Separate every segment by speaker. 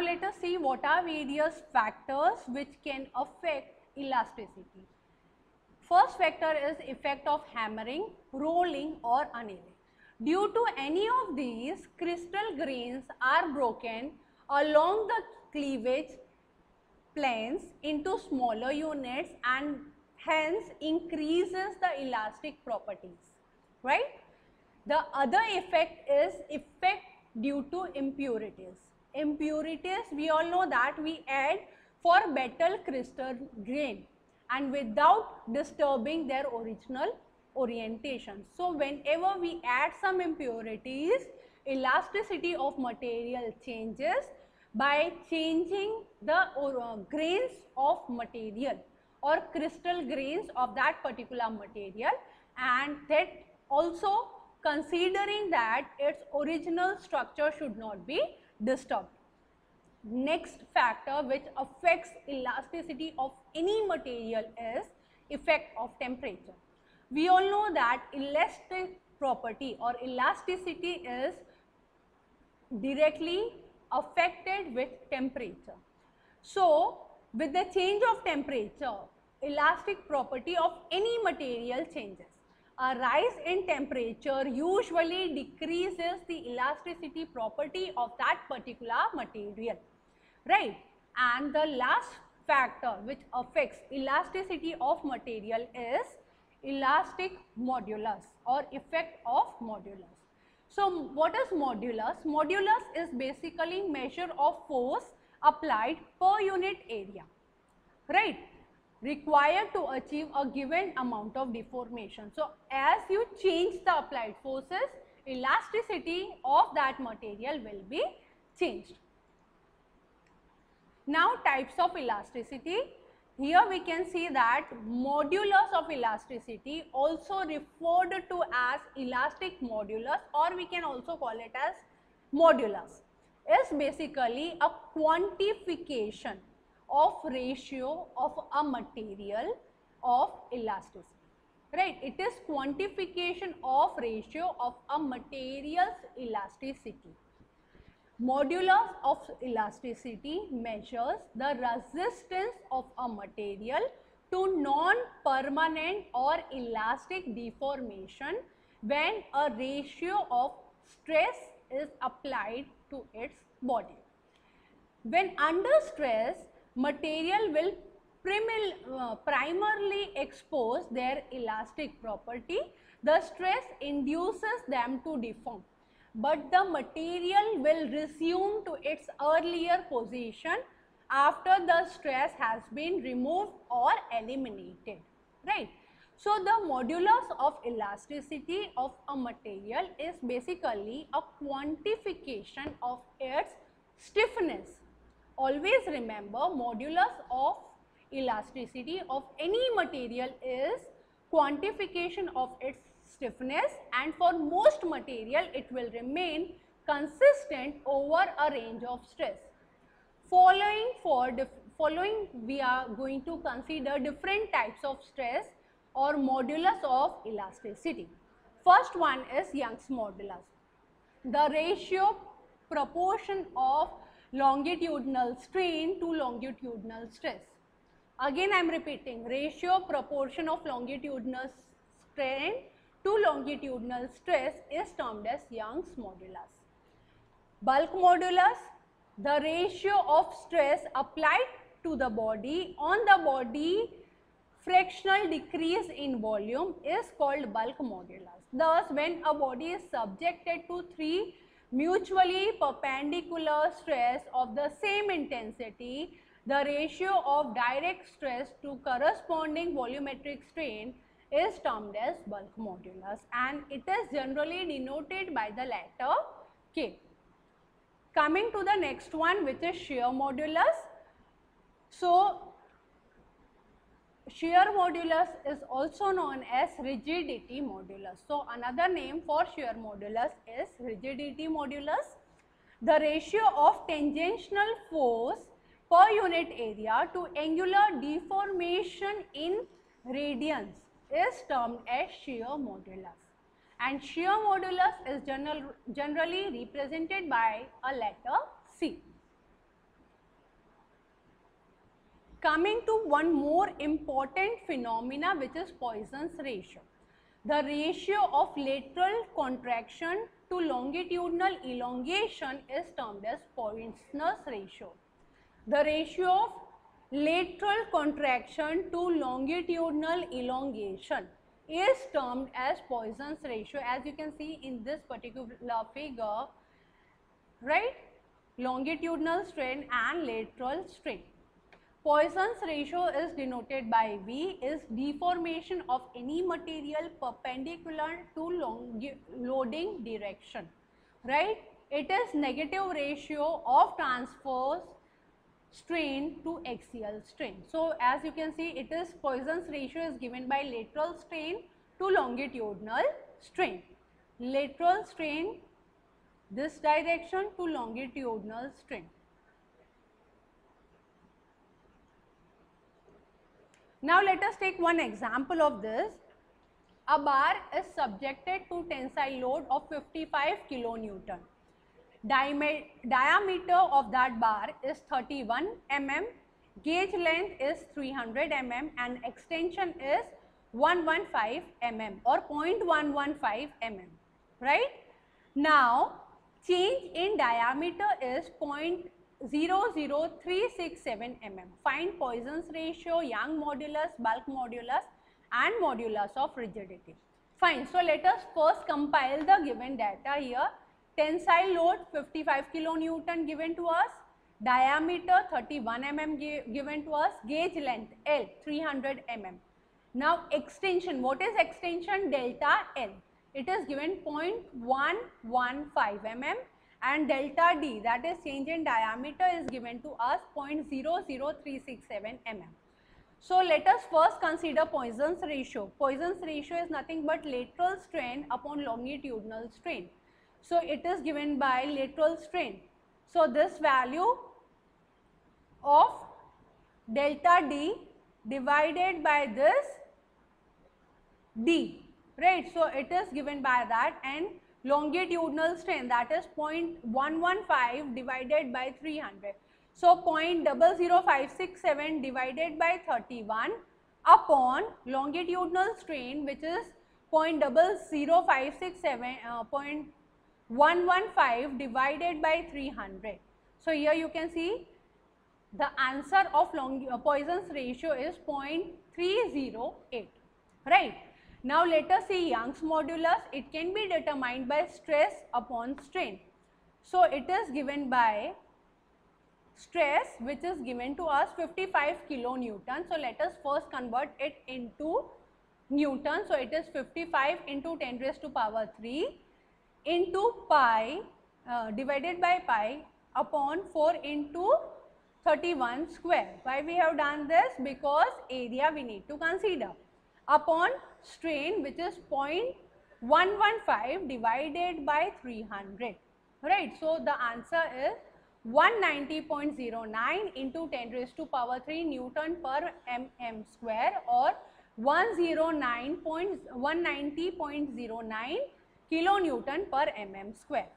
Speaker 1: Now let us see what are various factors which can affect elasticity. First factor is effect of hammering, rolling or annealing. Due to any of these, crystal grains are broken along the cleavage planes into smaller units and hence increases the elastic properties, right? The other effect is effect due to impurities. Impurities, we all know that we add for better crystal grain and without disturbing their original orientation. So whenever we add some impurities, elasticity of material changes by changing the grains of material or crystal grains of that particular material, and that also considering that its original structure should not be disturbed. Next factor which affects elasticity of any material is effect of temperature. We all know that elastic property or elasticity is directly affected with temperature. So with the change of temperature, elastic property of any material changes. A rise in temperature usually decreases the elasticity property of that particular material, right? And the last factor which affects elasticity of material is elastic modulus or effect of modulus. So what is modulus? Modulus is basically measure of force applied per unit area, right, required to achieve a given amount of deformation. So as you change the applied forces, elasticity of that material will be changed. Now types of elasticity. Here we can see that modulus of elasticity, also referred to as elastic modulus, or we can also call it as modulus, is basically a quantification of ratio of a material of elasticity, right? It is quantification of ratio of a material's elasticity. Modulus of elasticity measures the resistance of a material to non-permanent or elastic deformation when a ratio of stress is applied to its body. When under stress, material will primarily expose their elastic property. The stress induces them to deform, but the material will resume to its earlier position after the stress has been removed or eliminated, right? So the modulus of elasticity of a material is basically a quantification of its stiffness. Always remember, modulus of elasticity of any material is quantification of its stiffness, and for most material it will remain consistent over a range of stress. Following we are going to consider different types of stress or modulus of elasticity. First one is Young's modulus, the ratio proportion of longitudinal strain to longitudinal stress. Again I am repeating, ratio proportion of longitudinal strain to longitudinal stress is termed as Young's modulus. Bulk modulus, the ratio of stress applied to the body on the body fractional decrease in volume is called bulk modulus. Thus, when a body is subjected to three mutually perpendicular stress of the same intensity, the ratio of direct stress to corresponding volumetric strain is termed as bulk modulus, and it is generally denoted by the letter K. Coming to the next one, which is shear modulus. So shear modulus is also known as rigidity modulus. So another name for shear modulus is rigidity modulus. The ratio of tangential force per unit area to angular deformation in radians is termed as shear modulus, and shear modulus is generally represented by a letter C. Coming to one more important phenomena, which is Poisson's ratio. The ratio of lateral contraction to longitudinal elongation is termed as Poisson's ratio. The ratio of lateral contraction to longitudinal elongation is termed as Poisson's ratio, as you can see in this particular figure, right? Longitudinal strain and lateral strain. Poisson's ratio is denoted by V, is deformation of any material perpendicular to loading direction, right? It is negative ratio of transverse strain to axial strain. So as you can see, it is Poisson's ratio is given by lateral strain to longitudinal strain. Lateral strain this direction to longitudinal strain. Now let us take one example of this. A bar is subjected to tensile load of 55 kilonewton. Diameter of that bar is 31 mm, gauge length is 300 mm and extension is 115 mm or 0.115 mm, right? Now change in diameter is 0.00367 mm. Find Poisson's ratio, Young modulus, bulk modulus and modulus of rigidity. Fine. So let us first compile the given data here. Tensile load 55 kilonewton given to us, diameter 31 mm given to us, gauge length L 300 mm. Now extension, what is extension? Delta L. It is given 0.115 mm and delta D, that is change in diameter, is given to us 0.00367 mm. So let us first consider Poisson's ratio. Poisson's ratio is nothing but lateral strain upon longitudinal strain. So it is given by lateral strain. So this value of delta D divided by this D, right? So it is given by that, and longitudinal strain, that is 0.115 divided by 300. So 0.00567 divided by 31 upon longitudinal strain, which is 0.115 divided by 300. So here you can see the answer of Poisson's ratio is 0.308, right? Now let us see Young's modulus. It can be determined by stress upon strain. So it is given by stress, which is given to us 55 kilonewton. So let us first convert it into Newton. So it is 55 into 10 raised to power 3 into pi divided by pi upon 4 into 31 square. Why we have done this? Because area we need to consider upon strain, which is 0.115 divided by 300, right? So the answer is 190.09 into 10 raised to power 3 Newton per mm square, or 190.09 kilonewton per mm square.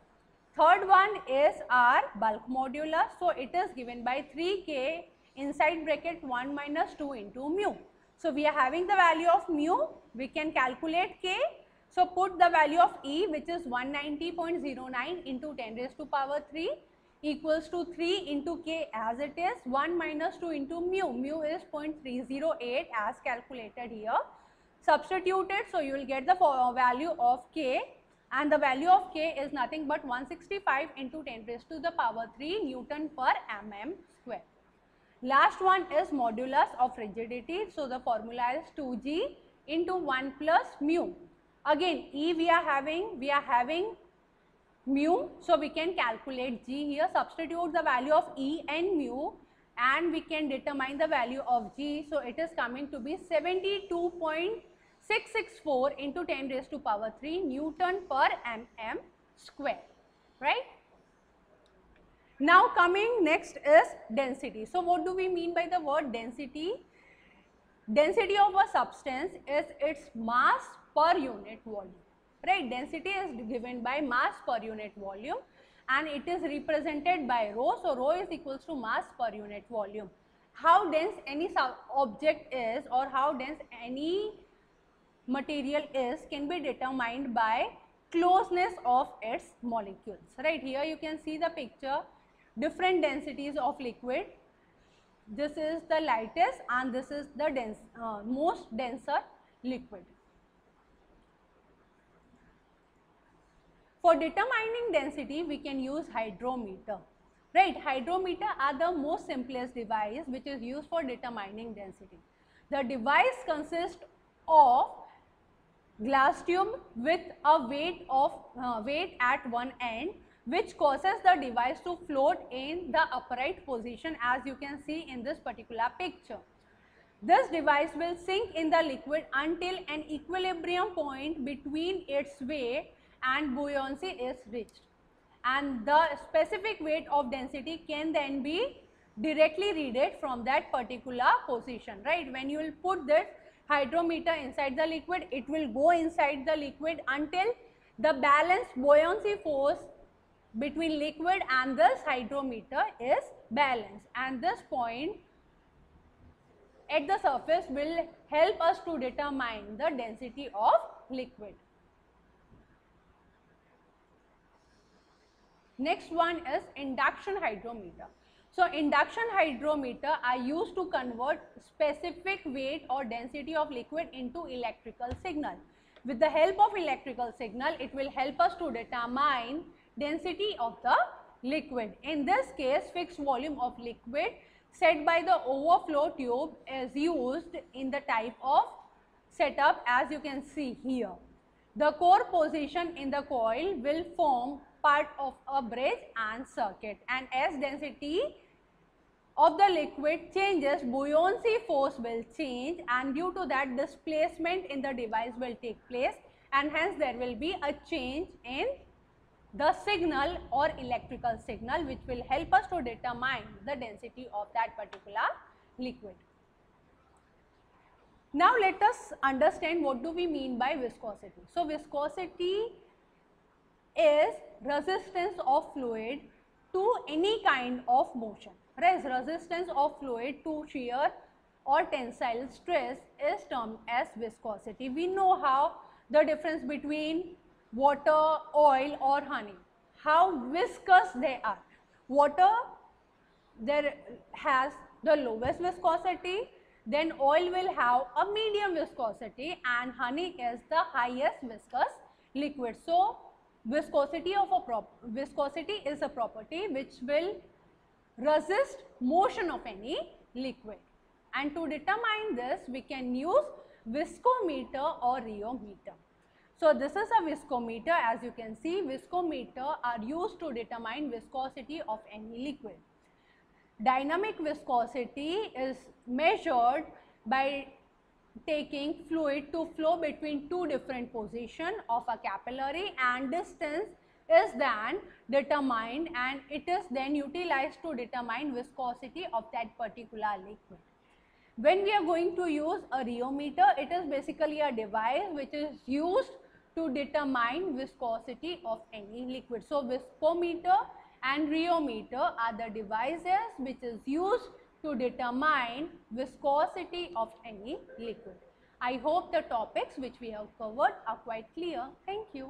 Speaker 1: Third one is our bulk modulus. So it is given by 3K inside bracket 1 minus 2 into mu. So we are having the value of mu, we can calculate K. So put the value of E, which is 190.09 into 10 raised to power 3 equals to 3 into K as it is, 1 minus 2 into mu. Mu is 0.308 as calculated here. Substituted, so you will get the value of K, and the value of K is nothing but 165 into 10 raised to the power 3 Newton per mm square. Last one is modulus of rigidity. So the formula is 2G into 1 plus mu. Again, E we are having mu, so we can calculate G here. Substitute the value of E and mu and we can determine the value of G. So it is coming to be 72.664 into 10 raised to power 3 Newton per mm square, right? Now coming next is density. So what do we mean by the word density? Density of a substance is its mass per unit volume, right? Density is given by mass per unit volume and it is represented by rho. So rho is equals to mass per unit volume. how dense any object is or how dense any material is can be determined by closeness of its molecules. Right, here you can see the picture, different densities of liquid. This is the lightest and this is the most denser liquid. For determining density, we can use hydrometer. Right, hydrometer are the most simplest device which is used for determining density. The device consists of glass tube with a weight at one end, which causes the device to float in the upright position, as you can see in this particular picture. This device will sink in the liquid until an equilibrium point between its weight and buoyancy is reached, and the specific weight of density can then be directly read from that particular position. Right, when you will put this hydrometer inside the liquid, it will go inside the liquid until the balanced buoyancy force between liquid and this hydrometer is balanced, and this point at the surface will help us to determine the density of liquid. Next one is induction hydrometer. So induction hydrometer are used to convert specific weight or density of liquid into electrical signal. With the help of electrical signal, it will help us to determine density of the liquid. In this case, fixed volume of liquid set by the overflow tube is used in the type of setup as you can see here. The core position in the coil will form part of a bridge and circuit, and as density of the liquid changes, buoyancy force will change, and due to that displacement in the device will take place, and hence there will be a change in the signal or electrical signal, which will help us to determine the density of that particular liquid. Now let us understand what do we mean by viscosity. So viscosity is resistance of fluid to any kind of motion. Whereas resistance of fluid to shear or tensile stress is termed as viscosity. We know how the difference between water, oil or honey, how viscous they are. Water there has the lowest viscosity, then oil will have a medium viscosity, and honey is the highest viscous liquid. So viscosity is a property which will resist motion of any liquid, and to determine this we can use viscometer or rheometer. So this is a viscometer. As you can see, viscometer are used to determine viscosity of any liquid. Dynamic viscosity is measured by taking fluid to flow between two different positions of a capillary, and distance is then determined, and it is then utilized to determine viscosity of that particular liquid. When we are going to use a rheometer, it is basically a device which is used to determine viscosity of any liquid. So viscometer and rheometer are the devices which is used to determine viscosity of any liquid. I hope the topics which we have covered are quite clear. Thank you.